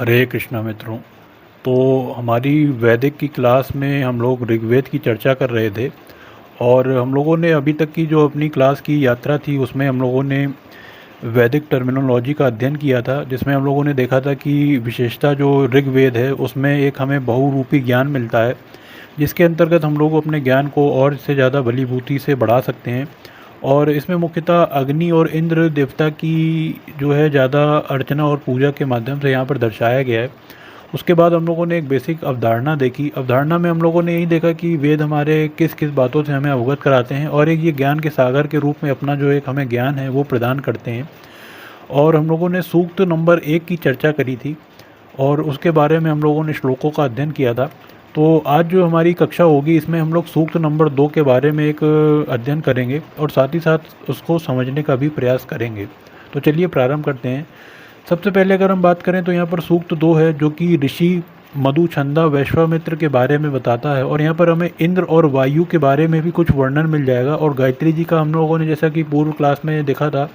हरे कृष्णा मित्रों। तो हमारी वैदिक की क्लास में हम लोग ऋग्वेद की चर्चा कर रहे थे और हम लोगों ने अभी तक की जो अपनी क्लास की यात्रा थी उसमें हम लोगों ने वैदिक टर्मिनोलॉजी का अध्ययन किया था, जिसमें हम लोगों ने देखा था कि विशेषता जो ऋग्वेद है उसमें एक हमें बहुरूपी ज्ञान मिलता है, जिसके अंतर्गत हम लोग अपने ज्ञान को और से ज़्यादा भलीभूति से बढ़ा सकते हैं। और इसमें मुख्यतः अग्नि और इंद्र देवता की जो है ज़्यादा अर्चना और पूजा के माध्यम से यहाँ पर दर्शाया गया है। उसके बाद हम लोगों ने एक बेसिक अवधारणा देखी। अवधारणा में हम लोगों ने यही देखा कि वेद हमारे किस किस बातों से हमें अवगत कराते हैं और एक ये ज्ञान के सागर के रूप में अपना जो एक हमें ज्ञान है वो प्रदान करते हैं। और हम लोगों ने सूक्त नंबर 1 की चर्चा करी थी और उसके बारे में हम लोगों ने श्लोकों का अध्ययन किया था। तो आज जो हमारी कक्षा होगी इसमें हम लोग सूक्त नंबर 2 के बारे में एक अध्ययन करेंगे और साथ ही साथ उसको समझने का भी प्रयास करेंगे। तो चलिए प्रारंभ करते हैं। सबसे पहले अगर हम बात करें तो यहाँ पर सूक्त 2 है जो कि ऋषि मधुछंदा वैश्वामित्र के बारे में बताता है और यहाँ पर हमें इंद्र और वायु के बारे में भी कुछ वर्णन मिल जाएगा। और गायत्री जी का हम लोगों ने जैसा कि पूर्व क्लास में देखा था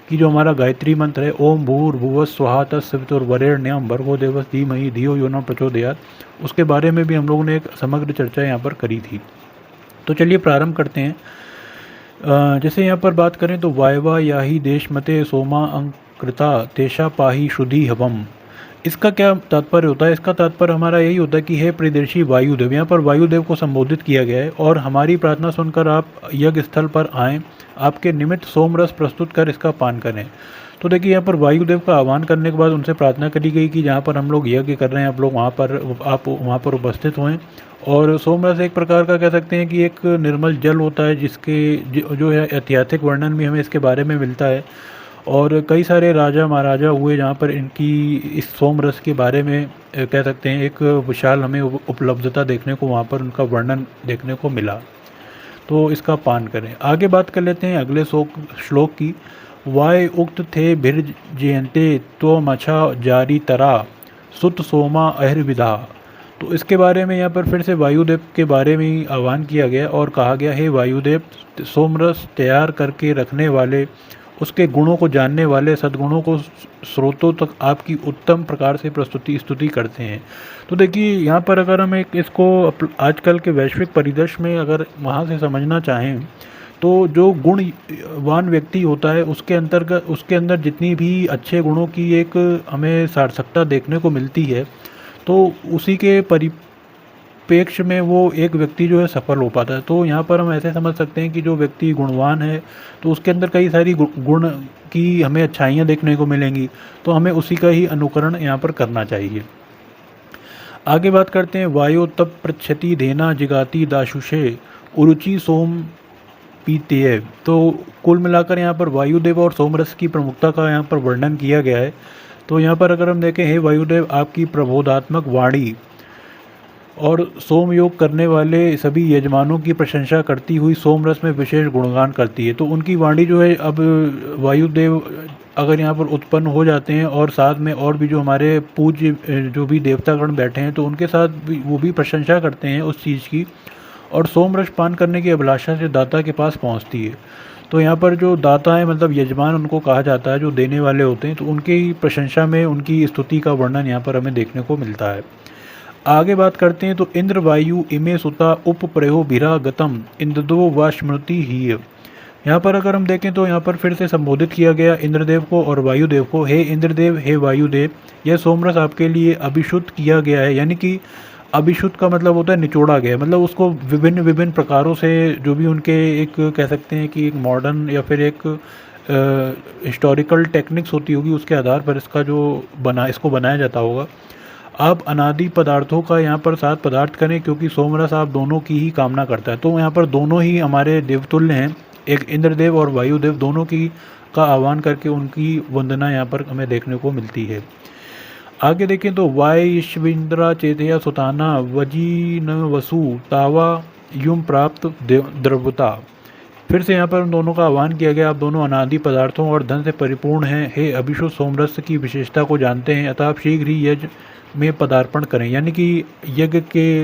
कि जो हमारा गायत्री मंत्र है ओम भूर्भुवः स्वः तत्सवितुर्वरेण्यं भर्गो देवस्य धीमहि धियो यो नः प्रचोदयात्, उसके बारे में भी हम लोगों ने एक समग्र चर्चा यहाँ पर करी थी। तो चलिए प्रारंभ करते हैं। जैसे यहाँ पर बात करें तो वायवा याहि देशमते सोमा अंकृता तेषा पाहि शुद्धि हवम। इसका क्या तात्पर्य होता है? इसका तात्पर्य हमारा यही होता है कि हे प्रियदर्शी वायुदेव, यहाँ पर वायुदेव को संबोधित किया गया है और हमारी प्रार्थना सुनकर आप यज्ञ स्थल पर आएँ, आपके निमित्त सोमरस प्रस्तुत कर इसका पान करें। तो देखिए यहाँ पर वायुदेव का आह्वान करने के बाद उनसे प्रार्थना करी गई कि जहाँ पर हम लोग यज्ञ कर रहे हैं आप वहाँ पर उपस्थित हों। और सोमरस एक प्रकार का कह सकते हैं कि एक निर्मल जल होता है जिसके जो है ऐतिहासिक वर्णन भी हमें इसके बारे में मिलता है। और कई सारे राजा महाराजा हुए जहाँ पर इनकी इस सोमरस के बारे में कह सकते हैं एक विशाल हमें उपलब्धता देखने को वहाँ पर उनका वर्णन देखने को मिला। तो इसका पान करें। आगे बात कर लेते हैं अगले श्लोक की। वाय उक्त थे भिर जयंते तो मछा जारी तरा सुत सोमा अहिर्विदा। तो इसके बारे में यहाँ पर फिर से वायुदेव के बारे में ही आह्वान किया गया और कहा गया हे वायुदेव, सोमरस तैयार करके रखने वाले, उसके गुणों को जानने वाले, सद्गुणों को स्रोतों तक आपकी उत्तम प्रकार से स्तुति करते हैं। तो देखिए यहाँ पर अगर हम एक इसको आजकल के वैश्विक परिदृश्य में अगर वहाँ से समझना चाहें तो जो गुणवान व्यक्ति होता है उसके अंदर जितनी भी अच्छे गुणों की एक हमें सार्थकता देखने को मिलती है, तो उसी के परिपेक्ष में वो एक व्यक्ति जो है सफल हो पाता है। तो यहाँ पर हम ऐसे समझ सकते हैं कि जो व्यक्ति गुणवान है तो उसके अंदर कई सारी गुण की हमें अच्छाइयाँ देखने को मिलेंगी, तो हमें उसी का ही अनुकरण यहाँ पर करना चाहिए। आगे बात करते हैं। वायु तप पृच्छति धेना जिगाति दाशुषे उरुचि सोम पीतेय। तो कुल मिलाकर यहाँ पर वायुदेव और सोमरस की प्रमुखता का यहाँ पर वर्णन किया गया है। तो यहाँ पर अगर हम देखें, हे वायुदेव, आपकी प्रबोधात्मक वाणी और सोम योग करने वाले सभी यजमानों की प्रशंसा करती हुई सोमरस में विशेष गुणगान करती है। तो उनकी वाणी जो है, अब वायुदेव अगर यहाँ पर उत्पन्न हो जाते हैं और साथ में और भी जो हमारे पूज्य जो भी देवतागण बैठे हैं तो उनके साथ भी वो भी प्रशंसा करते हैं उस चीज़ की, और सोमरस पान करने की अभिलाषा से दाता के पास पहुँचती है। तो यहाँ पर जो दाता है मतलब यजमान उनको कहा जाता है, जो देने वाले होते हैं, तो उनकी प्रशंसा में उनकी स्तुति का वर्णन यहाँ पर हमें देखने को मिलता है। आगे बात करते हैं। तो इंद्र वायु इमे सुता उप प्रयो भिरा गतम इंद्रदो व स्मृति ही। यहाँ पर अगर हम देखें तो यहाँ पर फिर से संबोधित किया गया इंद्रदेव को और वायुदेव को। हे इंद्रदेव, हे वायुदेव, यह सोमरस आपके लिए अभिषुद्ध किया गया है। यानी कि अभिषुद्ध का मतलब होता है निचोड़ा गया, मतलब उसको विभिन्न विभिन्न प्रकारों से जो भी उनके एक कह सकते हैं कि एक मॉडर्न या फिर एक हिस्टोरिकल टेक्निक्स होती होगी उसके आधार पर इसको बनाया जाता होगा। आप अनादि पदार्थों का यहाँ पर साथ पदार्थ करें क्योंकि सोमरस आप दोनों की ही कामना करता है। तो यहाँ पर दोनों ही हमारे देवतुल्य हैं, एक इंद्रदेव और वायुदेव, दोनों की का आह्वान करके उनकी वंदना यहाँ पर हमें देखने को मिलती है। आगे देखें तो वायश्विंद्रा चेतया सुताना वजीन वसु तावा युम प्राप्त द्रवता। फिर से यहाँ पर उन दोनों का आह्वान किया गया, आप दोनों अनादि पदार्थों और धन से परिपूर्ण हैं। हे अभिषुद्ध सोमरस की विशेषता को जानते हैं, अतः आप शीघ्र ही यज्ञ में पदार्पण करें। यानी कि यज्ञ के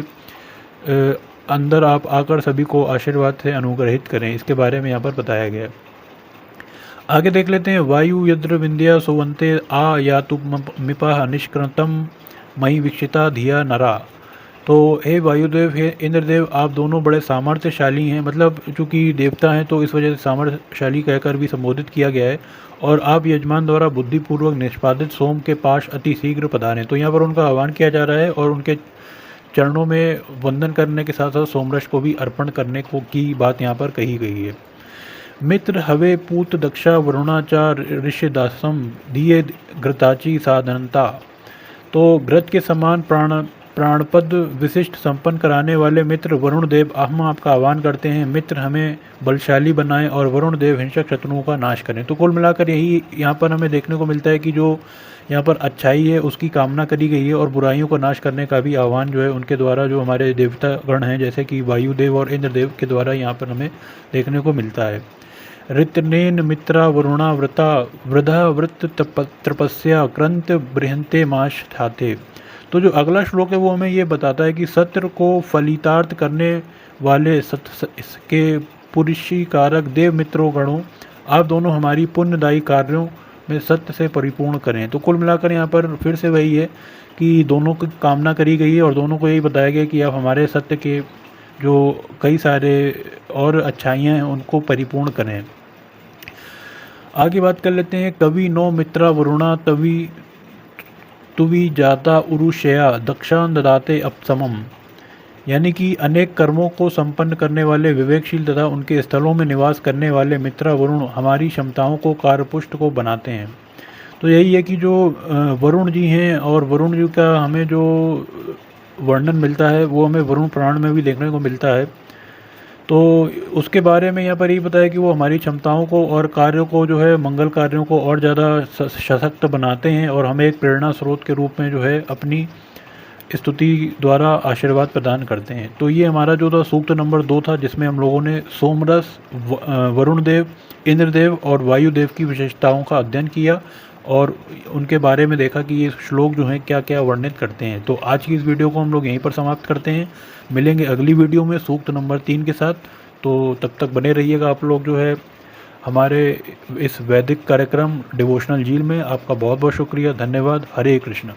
अंदर आप आकर सभी को आशीर्वाद से अनुग्रहित करें, इसके बारे में यहाँ पर बताया गया है। आगे देख लेते हैं। वायु यद्र विंध्या सुवंते आ यातु मिपा निष्कृतम मई विक्षिता धिया नरा। तो हे वायुदेव, हे इंद्रदेव, आप दोनों बड़े सामर्थ्यशाली हैं। मतलब चूँकि देवता हैं तो इस वजह से सामर्थ्यशाली कहकर भी संबोधित किया गया है। और आप यजमान द्वारा बुद्धिपूर्वक निष्पादित सोम के पाश अति शीघ्र पधारें। तो यहाँ पर उनका आह्वान किया जा रहा है और उनके चरणों में वंदन करने के साथ साथ सोमरस को भी अर्पण करने को की बात यहाँ पर कही गई है। मित्र हवे पूत दक्षा वरुणाचार ऋषिदासम दिए घृताची साधनता। तो घृत के समान प्राणपद विशिष्ट संपन्न कराने वाले मित्र वरुण देव, हम आपका आह्वान करते हैं। मित्र हमें बलशाली बनाएं और वरुण देव हिंसक शत्रुओं का नाश करें। तो कुल मिलाकर यही यहाँ पर हमें देखने को मिलता है कि जो यहाँ पर अच्छाई है उसकी कामना करी गई है और बुराइयों को नाश करने का भी आह्वान जो है उनके द्वारा, जो हमारे देवता गण हैं जैसे कि वायुदेव और इंद्रदेव के द्वारा यहाँ पर हमें देखने को मिलता है। ऋतनेन मित्रा वरुणा व्रता वृधा वृत्त तपस्या क्रंत बृहंते माश ठाते। तो जो अगला श्लोक है वो हमें ये बताता है कि सत्र को फलितार्थ करने वाले के पुरुषी कारक देव मित्रों गणों, आप दोनों हमारी पुण्यदायी कार्यों में सत्य से परिपूर्ण करें। तो कुल मिलाकर यहाँ पर फिर से वही है कि दोनों की कामना करी गई है और दोनों को यही बताया गया कि आप हमारे सत्य के जो कई सारे और अच्छाइयाँ हैं उनको परिपूर्ण करें। आगे बात कर लेते हैं। कवि नो मित्रा वरुणा तवी तुवी जाता उरुषया दक्षान ददाते अपसमम। यानी कि अनेक कर्मों को संपन्न करने वाले विवेकशील तथा उनके स्थलों में निवास करने वाले मित्रा वरुण हमारी क्षमताओं को कार्यपुष्ट को बनाते हैं। तो यही है कि जो वरुण जी हैं और वरुण जी का हमें जो वर्णन मिलता है वो हमें वरुण पुराण में भी देखने को मिलता है। तो उसके बारे में यहाँ पर ये बताया कि वो हमारी क्षमताओं को और कार्यों को जो है मंगल कार्यों को और ज़्यादा सशक्त बनाते हैं और हमें एक प्रेरणा स्रोत के रूप में जो है अपनी स्तुति द्वारा आशीर्वाद प्रदान करते हैं। तो ये हमारा जो था सूक्त नंबर 2 था, जिसमें हम लोगों ने सोमरस, वरुण देव, इंद्रदेव और वायुदेव की विशेषताओं का अध्ययन किया और उनके बारे में देखा कि ये श्लोक जो हैं क्या क्या वर्णित करते हैं। तो आज की इस वीडियो को हम लोग यहीं पर समाप्त करते हैं। मिलेंगे अगली वीडियो में सूक्त नंबर 3 के साथ। तो तब तक बने रहिएगा आप लोग जो है हमारे इस वैदिक कार्यक्रम डिवोशनल झील में। आपका बहुत बहुत शुक्रिया, धन्यवाद। हरे कृष्ण।